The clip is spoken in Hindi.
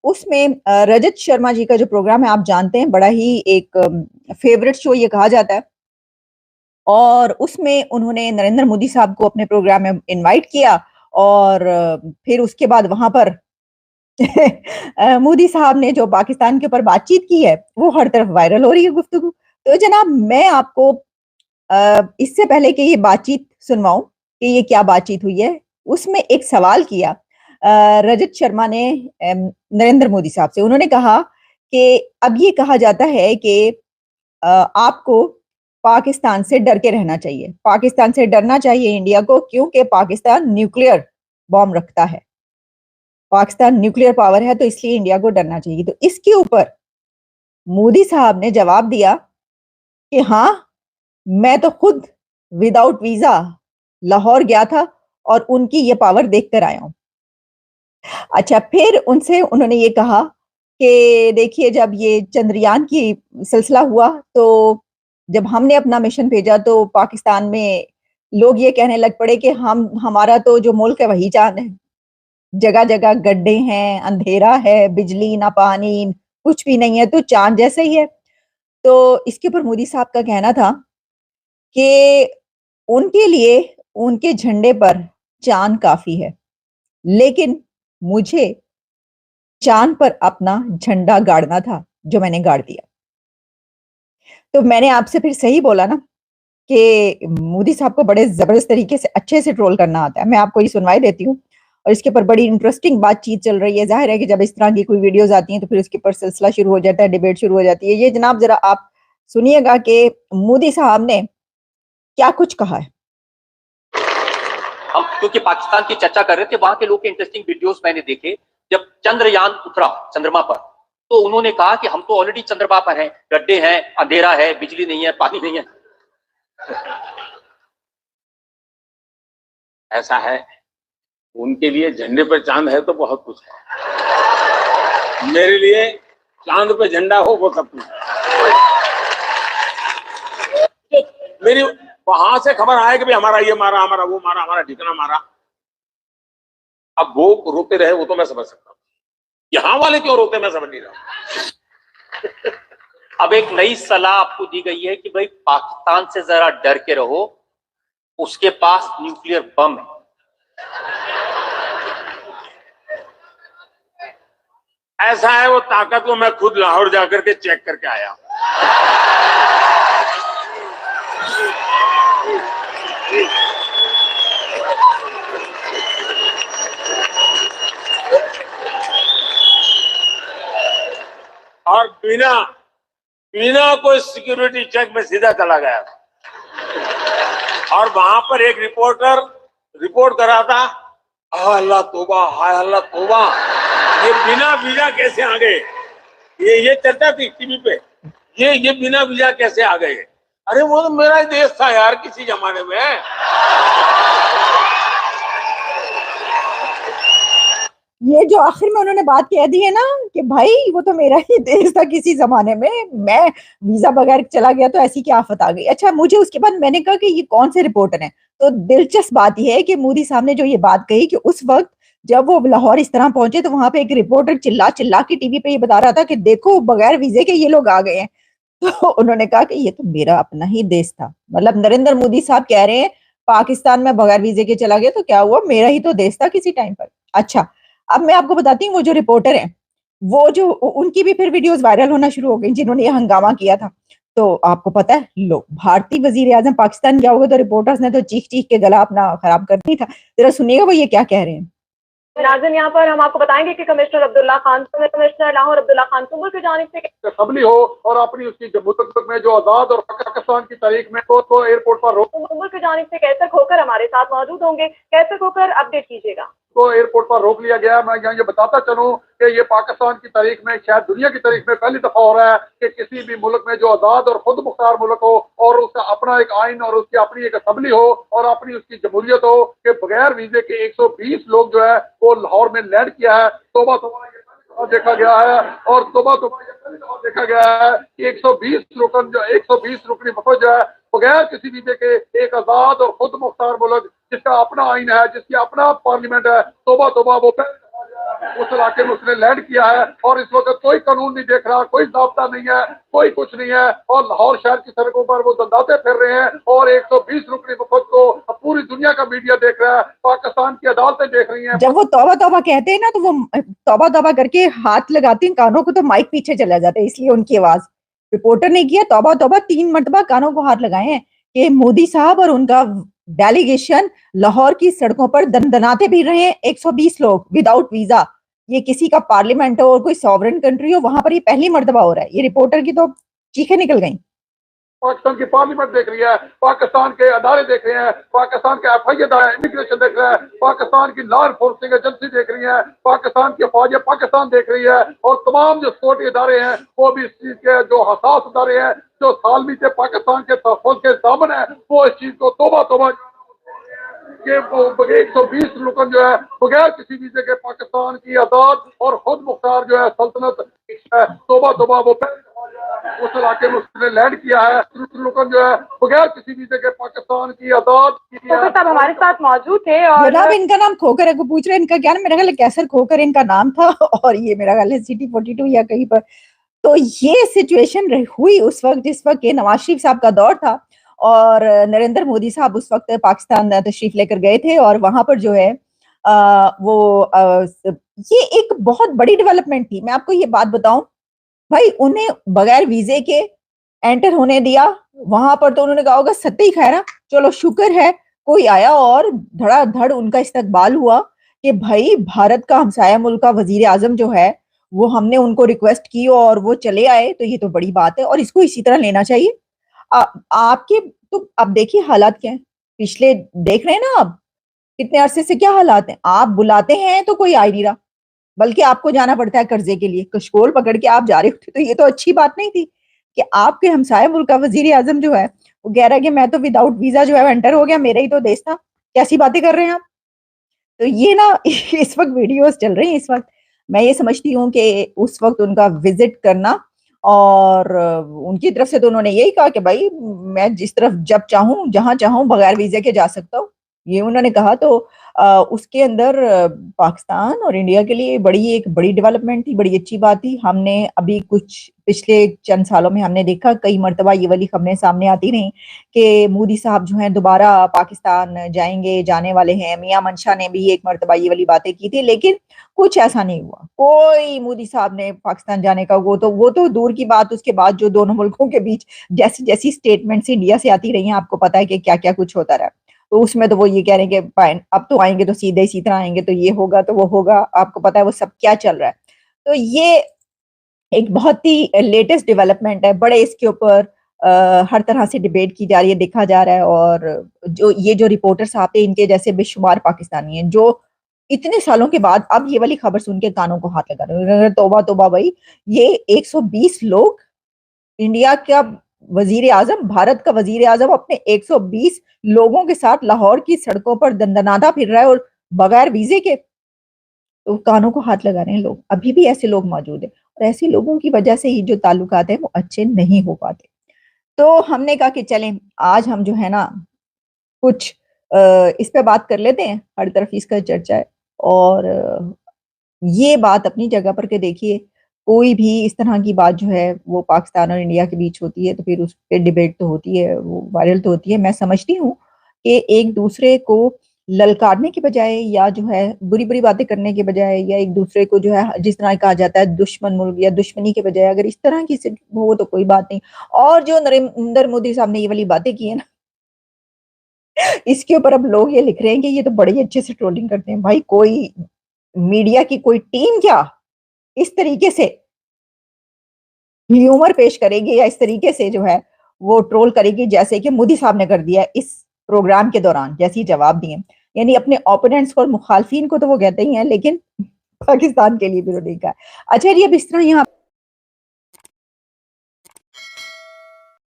उसमें रजत शर्मा जी का जो प्रोग्राम है आप जानते हैं, बड़ा ही एक फेवरेट शो ये कहा जाता है। और उसमें उन्होंने नरेंद्र मोदी साहब को अपने प्रोग्राम में इनवाइट किया और फिर उसके बाद वहाँ पर मोदी साहब ने जो पाकिस्तान के ऊपर बातचीत की है, वो हर तरफ वायरल हो रही है गुफ्तगू। तो जनाब मैं आपको इससे पहले कि ये बातचीत सुनवाऊँ कि ये क्या बातचीत हुई है, उसमें एक सवाल किया रजत शर्मा ने नरेंद्र मोदी साहब से। उन्होंने कहा कि अब ये कहा जाता है कि आपको पाकिस्तान से डर के रहना चाहिए। पाकिस्तान से डरना चाहिए इंडिया को क्योंकि पाकिस्तान न्यूक्लियर बॉम्ब रखता है। पाकिस्तान न्यूक्लियर पावर है तो इसलिए इंडिया को डरना चाहिए। तो इसके ऊपर मोदी साहब ने जवाब दिया कि हाँ, मैं तो खुद विदाउट वीज़ा लाहौर गया था और उनकी ये पावर देख कर आया हूँ। अच्छा, फिर उनसे उन्होंने ये कहा कि देखिए जब ये चंद्रयान की सिलसिला हुआ तो जब हमने अपना मिशन भेजा तो पाकिस्तान में लोग ये कहने लग पड़े कि हम हमारा तो जो मुल्क है वही चाँद है। जगह-जगह गड्ढे हैं, अंधेरा है, बिजली ना पानी, कुछ भी नहीं है तो चाँद जैसा ही है। तो इसके ऊपर मोदी साहब का कहना था कि उनके लिए उनके झंडे पर चाँद काफ़ी है, लेकिन मुझे चाँद पर अपना झंडा गाड़ना था, जो मैंने गाड़ दिया। तो मैंने आपसे फिर सही बोला ना कि मोदी साहब को बड़े ज़बरदस्त तरीके से अच्छे से ट्रोल करना आता है। मैं आपको ये सुनवाई देती हूँ और इसके ऊपर बड़ी इंटरेस्टिंग बातचीत चल रही है। ज़ाहिर है कि जब इस तरह की कोई वीडियोज़ आती हैं तो फिर उसके ऊपर सिलसिला शुरू हो जाता है, डिबेट शुरू हो जाती है। ये जनाब ज़रा आप सुनिएगा कि मोदी साहब ने क्या कुछ कहा है। हम क्योंकि पाकिस्तान की चर्चा कर रहे थे, वहां के लोग के इंटरेस्टिंग वीडियोस मैंने देखे। जब चंद्रयान उतरा चंद्रमा पर तो उन्होंने कहा कि हम तो ऑलरेडी चंद्रमा पर हैं, गड्ढे हैं, अंधेरा है, बिजली नहीं है, पानी नहीं है। ऐसा है, उनके लिए झंडे पर चांद है तो बहुत कुछ है। मेरे लिए चांद पे झंडा हो वो सब कुछ है। मेरी वहां से खबर आए कि भाई हमारा ये मारा, हमारा वो मारा, हमारा ठिकाना मारा। अब वो रोते रहे वो तो मैं समझ सकता हूँ, यहां वाले क्यों रोते मैं समझ नहीं रहा। अब एक नई सलाह आपको दी गई है कि भाई पाकिस्तान से जरा डर के रहो, उसके पास न्यूक्लियर बम है। ऐसा है वो ताकत को मैं खुद लाहौर जाकर के चेक करके आया हूं। और बिना कोई सिक्योरिटी चेक में सीधा चला गया और वहां पर एक रिपोर्टर रिपोर्ट कर रहा था, अल्लाह तौबा, हाय अल्लाह तौबा, ये बिना वीजा कैसे आ गए। ये चर्चा थी टीवी पे, ये बिना वीजा कैसे आ गए। अरे वो तो मेरा ही देश था यार किसी जमाने में। ये जो आखिर में उन्होंने बात कह दी है ना कि भाई वो तो मेरा ही देश था किसी जमाने में, मैं वीजा बगैर चला गया तो ऐसी क्या आफत आ गई। अच्छा, मुझे उसके बाद मैंने कहा कि ये कौन से रिपोर्टर हैं। तो दिलचस्प बात यह है कि मोदी साहब ने जो ये बात कही कि उस वक्त जब वो लाहौर इस तरह पहुंचे तो वहां पे एक रिपोर्टर चिल्ला चिल्ला के टीवी पे ये बता रहा था कि देखो बगैर वीजे के ये लोग आ गए हैं। तो उन्होंने कहा कि ये तो मेरा अपना ही देश था। मतलब नरेंद्र मोदी साहब कह रहे हैं पाकिस्तान में बगैर वीजे के चला गया तो क्या हुआ, मेरा ही तो देश था किसी टाइम पर। अच्छा, अब मैं आपको बताती हूँ वो जो रिपोर्टर हैं, वो जो उनकी भी फिर वीडियोस वायरल होना शुरू हो गई जिन्होंने ये हंगामा किया था। तो आपको पता है, लो भारतीय वजीर आजम पाकिस्तान गया होगा तो रिपोर्टर्स ने तो चीख चीख के गला अपना खराब कर दी था। जरा सुनिएगा वो ये क्या कह रहे हैं। नाज़रीन, यहाँ पर हम आपको बताएंगे कि कमिश्नर लाहौर अब्दुल्ला खान सुंबुल की जानिब से असम्बली हो और अपनी उसकी जम्मू तक में जो आजाद और पाकिस्तान की तारीख में तो एयरपोर्ट पर रोक सुंबुल की जानिब से कैसर खोकर हमारे साथ मौजूद होंगे। कैसर खोकर अपडेट कीजिएगा। को एयरपोर्ट पर रोक लिया गया। मैं यहाँ ये बताता चलूं कि ये पाकिस्तान की तारीख में, शायद दुनिया की तारीख में पहली दफा हो रहा है कि किसी भी मुल्क में जो आजाद और खुद मुख्तार मुल्क हो और उसका अपना एक आइन और उसकी अपनी एक असम्बली हो और अपनी उसकी जमहूरियत हो, कि बगैर वीजे के 120 लोग जो है वो लाहौर में लैंड किया है। तोबा तोबा देखा गया है और तोबा तोबा देखा गया है कि 120 रुकनी वफद जो है बगैर किसी वीजे के एक आजाद और खुद मुख्तार मुल्क जिसका अपना आइन है, जिसकी अपना पार्लियामेंट है, तोबा तोबा वो उस इलाके में उसने लैंड किया है और इस वक्त कोई कानून नहीं देख रहा, कोई ज़ाब्ता नहीं है, कोई कुछ नहीं है और लाहौर शहर की सड़कों पर वो दंदाते फिर रहे हैं और 120 रुकनी वफद को पूरी दुनिया का मीडिया देख रहा है, पाकिस्तान की अदालतें देख रही हैं। जब वो तौबा तौबा कहते हैं ना तो वो तौबा तौबा करके हाथ लगाते हैं कानों को तो माइक पीछे चला जाता है, इसलिए उनकी आवाज। रिपोर्टर ने किया तौबा तौबा 3 मरतबा कानों को हाथ लगाए हैं कि मोदी साहब और उनका डेलीगेशन लाहौर की सड़कों पर दनदनाते फिर रहे हैं 120 लोग विदाउट वीजा। ये किसी का पार्लियामेंट हो और कोई सॉवरेन कंट्री हो वहां पर ये पहली मर्तबा हो रहा है। ये रिपोर्टर की तो चीखें निकल गई। पाकिस्तान की पार्लियामेंट देख रही है, पाकिस्तान के अदारे देख रहे हैं, पाकिस्तान के एफआई अदारे इमिग्रेशन देख रहा है, पाकिस्तान की लॉ एनफोर्सिंग एजेंसी देख रही है, पाकिस्तान की फौज पाकिस्तान देख रही है और तमाम जो सिक्योरिटी इदारे हैं वो भी इस चीज के जो हसास इदारे हैं जो सालमी से पाकिस्तान के तहफ़्फ़ुज़ के दामन है वो इस चीज को तोबा तोबा कि 120 रुकन जो है बगैर किसी वीजे के पाकिस्तान की आजाद और खुद मुख्तार जो है सल्तनत तोबा तोबा वो उस इलाके में उसने लैंड किया है। रुकन जो है बगैर किसी वीजे के पाकिस्तान की आजाद साहब हमारे साथ मौजूद थे और जनाब इनका नाम खोकर है, को पूछ रहे हैं इनका क्या, मेरा ख्याल है कैसर खोकर इनका नाम था और ये मेरा ख्याल है सिटी 42 या कहीं पर। तो ये सिचुएशन हुई उस वक्त जिस वक्त ये नवाज शरीफ साहब का दौर था और नरेंद्र मोदी साहब उस वक्त पाकिस्तान तशरीफ लेकर गए थे और वहां पर जो है ये एक बहुत बड़ी डेवलपमेंट थी। मैं आपको ये बात बताऊं भाई, उन्हें बगैर वीजे के एंटर होने दिया वहां पर, तो उन्होंने कहा होगा सत्ते ही खैरा, चलो शुक्र है कोई आया और धड़ाधड़ उनका इस्तकबाल हुआ कि भाई भारत का हमसाया मुल्क का वजीर आजम जो है वो हमने उनको रिक्वेस्ट की और वो चले आए, तो ये तो बड़ी बात है और इसको इसी तरह लेना चाहिए। आपके तो अब देखिए हालात क्या है, पिछले देख रहे हैं ना आप कितने अरसे से क्या हालात हैं। आप बुलाते हैं तो कोई आ ही नहीं रहा, बल्कि आपको जाना पड़ता है कर्जे के लिए, कशकोल पकड़ के आप जा रहे होते। तो ये तो अच्छी बात नहीं थी कि आपके हमसाया मुल्क का वजीर आजम जो है वो कह रहा है कि मैं तो विदाउट वीजा जो है एंटर हो गया, मेरा ही तो देश था। कैसी बातें कर रहे हैं आप। तो ये ना इस वक्त वीडियोस चल रही हैं। इस वक्त मैं ये समझती हूँ कि उस वक्त उनका विजिट करना और उनकी तरफ से तो उन्होंने यही कहा कि भाई मैं जिस तरफ जब चाहूँ जहां चाहूँ बगैर वीजे के जा सकता हूँ, ये उन्होंने कहा। तो उसके अंदर पाकिस्तान और इंडिया के लिए एक बड़ी डेवलपमेंट थी, बड़ी अच्छी बात थी। हमने अभी कुछ पिछले चंद सालों में हमने देखा कई मरतबा ये वाली खबरें सामने आती रही कि मोदी साहब जो हैं दोबारा पाकिस्तान जाएंगे, जाने वाले हैं। मियां मंशा ने भी एक मरतबा ये वाली बातें की थी, लेकिन कुछ ऐसा नहीं हुआ। कोई मोदी साहब ने पाकिस्तान जाने का वो तो दूर की बात। उसके बाद जो दोनों मुल्कों के बीच जैसी जैसी स्टेटमेंट्स इंडिया से आती रही हैं, आपको पता है कि क्या क्या कुछ होता रहा। तो उसमें तो वो ये कह रहे हैं कि अब तो आएंगे तो सीधे इसी तरह आएंगे, तो ये होगा तो वो होगा। आपको पता है वो सब क्या चल रहा है। तो ये एक बहुत ही लेटेस्ट डेवलपमेंट है। बड़े इसके ऊपर हर तरह से डिबेट की जा रही है, देखा जा रहा है। और जो रिपोर्टर साहब थे इनके जैसे बेशुमार पाकिस्तानी हैं जो इतने सालों के बाद अब ये वाली खबर सुन के कानों को हाथ लगा रहे हैं। तौबा तौबा भाई, ये 120 लोग, इंडिया का वजीर आजम, भारत का वजीर आजम अपने 120 लोगों के साथ लाहौर की सड़कों पर दंदनाता फिर रहा है और बगैर वीजे के। तो कानों को हाथ लगा रहे हैं लोग। अभी भी ऐसे लोग मौजूद हैं और ऐसे लोगों की वजह से ही जो ताल्लुकात हैं वो अच्छे नहीं हो पाते। तो हमने कहा कि चलें आज हम जो है ना कुछ इस पे बात कर लेते हैं। हर तरफ इसका चर्चा है और ये बात अपनी जगह पर के देखिए, कोई भी इस तरह की बात जो है वो पाकिस्तान और इंडिया के बीच होती है तो फिर उस पर डिबेट तो होती है, वो वायरल तो होती है। मैं समझती हूँ कि एक दूसरे को ललकारने के बजाय या जो है बुरी बुरी बातें करने के बजाय या एक दूसरे को जो है जिस तरह कहा जाता है दुश्मन मुल्क या दुश्मनी के बजाय अगर इस तरह की हो तो कोई बात नहीं। और जो नरेंद्र मोदी साहब ने ये वाली बातें की है ना, इसके ऊपर अब लोग ये लिख रहे हैं कि ये तो बड़ी अच्छे से ट्रोलिंग करते हैं। भाई कोई मीडिया की कोई टीम क्या इस तरीके से ह्यूमर पेश करेगी या इस तरीके से जो है वो ट्रोल करेगी जैसे कि मोदी साहब ने कर दिया इस प्रोग्राम के दौरान, जैसे जवाब दिए। यानी अपने ओपोनेंट्स को और मुखालफिन को तो वो कहते ही हैं, लेकिन पाकिस्तान के लिए भी तो नहीं कहा। अच्छा जी, अब इस तरह यहाँ